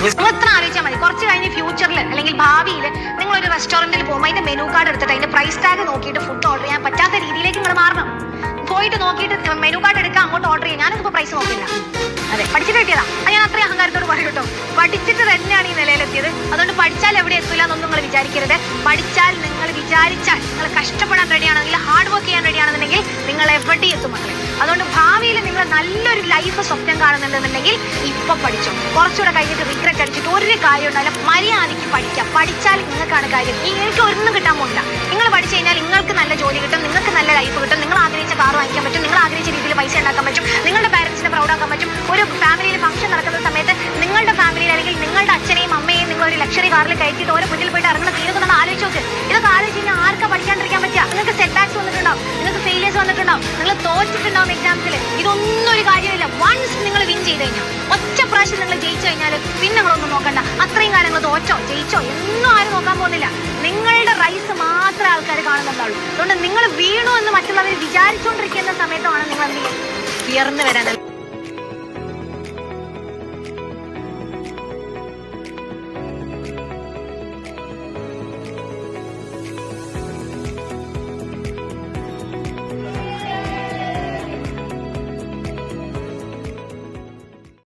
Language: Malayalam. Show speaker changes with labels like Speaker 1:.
Speaker 1: നിങ്ങൾ എത്ര ആലോചിച്ചാൽ മതി. കുറച്ച് കഴിഞ്ഞ് ഫ്യൂച്ചറിൽ അല്ലെങ്കിൽ ഭാവിയിൽ നിങ്ങൾ ഒരു റെസ്റ്റോറന്റിൽ പോകുമ്പോൾ അതിന്റെ മെനു കാർഡ് എടുത്തിട്ട് അതിന്റെ പ്രൈസ് ടാഗ് നോക്കിയിട്ട് ഫുഡ് ഓർഡർ ചെയ്യാൻ പറ്റാത്ത രീതിയിലേക്ക് നിങ്ങൾ മാറണം. പോയിട്ട് നോക്കിയിട്ട് മെനു കാർഡ് എടുക്കാൻ അങ്ങോട്ട് ഓർഡർ ചെയ്യാം. ഞാനിപ്പോൾ പ്രൈസ് നോക്കില്ല. അതെ, പഠിച്ചിട്ട് കിട്ടിയതാ. ഞാൻ അത്രയും അഹങ്കാരത്തോട് പറയും കേട്ടോ. പഠിച്ചിട്ട് തന്നെയാണ് ഈ നിലയിലെത്തിയത്. അതുകൊണ്ട് പഠിച്ചാൽ എവിടെ എത്തില്ല എന്നൊന്നും നിങ്ങൾ വിചാരിക്കരുത്. പഠിച്ചാൽ നിങ്ങൾ വിചാരിച്ചാൽ നിങ്ങൾ കഷ്ടപ്പെടാൻ റെഡിയാണെങ്കിൽ, ഹാർഡ് വർക്ക് ചെയ്യാൻ റെഡിയാണെന്നുണ്ടെങ്കിൽ നിങ്ങൾ എവിടെ എത്തും മക്കളെ. അതുകൊണ്ട് ഭാവിയിൽ നിങ്ങൾ നല്ലൊരു ലൈഫ് സ്വപ്നം കാണുന്നുണ്ടെന്നുണ്ടെങ്കിൽ ഇപ്പൊ പഠിച്ചോ. കുറച്ചുകൂടെ കഴിഞ്ഞിട്ട് റിഗ്രറ്റ് അടിച്ചിട്ട് ഒരു കാര്യം ഉണ്ടായാലും മര്യാദയ്ക്ക് പഠിക്കാം. പഠിച്ചാൽ നിങ്ങൾക്കാണ് കാര്യം. എനിക്ക് ഒന്നും കിട്ടാൻ പോകില്ല. നിങ്ങൾ പഠിച്ചു കഴിഞ്ഞാൽ നിങ്ങൾക്ക് നല്ല ജോലി കിട്ടും, നിങ്ങൾക്ക് നല്ല ലൈഫ് കിട്ടും, നിങ്ങൾ ആഗ്രഹിച്ച കാർ വാങ്ങിക്കാൻ പറ്റും, നിങ്ങൾ ആഗ്രഹിച്ച രീതിയിൽ പൈസ ഉണ്ടാക്കാൻ പറ്റും, നിങ്ങളുടെ പാരന്റ്സിനെ പ്രൗഡാക്കാൻ പറ്റും. ഒരു ഫാമിലിയിൽ ഫംഗ്ഷൻ നടക്കുന്ന സമയത്ത് നിങ്ങളുടെ ഫാമിലിയിൽ അല്ലെങ്കിൽ നിങ്ങളുടെ അച്ഛനെയും അമ്മയെയും നിങ്ങൾ ഒരു ലക്ഷറി കാറിൽ കയറ്റിയിട്ട് ഓരോ മുന്നിൽ പോയിട്ട് ഇറങ്ങുന്ന തീരുന്നതാണ്. ആലോചിച്ച് നോക്ക്. ഇതൊക്കെ ആലോചിച്ച് കഴിഞ്ഞാൽ ആർക്കാ പഠിക്കാണ്ടിരിക്കാൻ പറ്റുക? നിങ്ങൾക്ക് സെറ്റ് ബാക്സ് വന്നിട്ടുണ്ടാവും, നിങ്ങൾക്ക് ഫെയിലിയേഴ്സ് വന്നിട്ടുണ്ടാവും, നിങ്ങൾ തോറ്റിട്ടുണ്ടാവും എക്സാംസിൽ. ഇതൊന്നും ഒരു കാര്യമില്ല. വൺസ് നിങ്ങൾ വിൻ ചെയ്ത് കഴിഞ്ഞാൽ, ഒറ്റ പ്രാവശ്യം നിങ്ങൾ ജയിച്ചു കഴിഞ്ഞാൽ പിന്നെ നിങ്ങളൊന്നും നോക്കണ്ട. അത്രയും കാലങ്ങൾ തോറ്റോ ജയിച്ചോ ഒന്നും ആരും നോക്കാൻ പോകുന്നില്ല. നിങ്ങളുടെ റൈസ് മാത്രമേ ആൾക്കാർ കാണുന്നുണ്ടാവുള്ളൂ. അതുകൊണ്ട് നിങ്ങൾ വീണു എന്ന് മറ്റുള്ളവർ വിചാരിച്ചുകൊണ്ടിരിക്കുന്ന സമയത്താണ് നിങ്ങൾ അതിൽ ഉയർന്നു വരാൻ.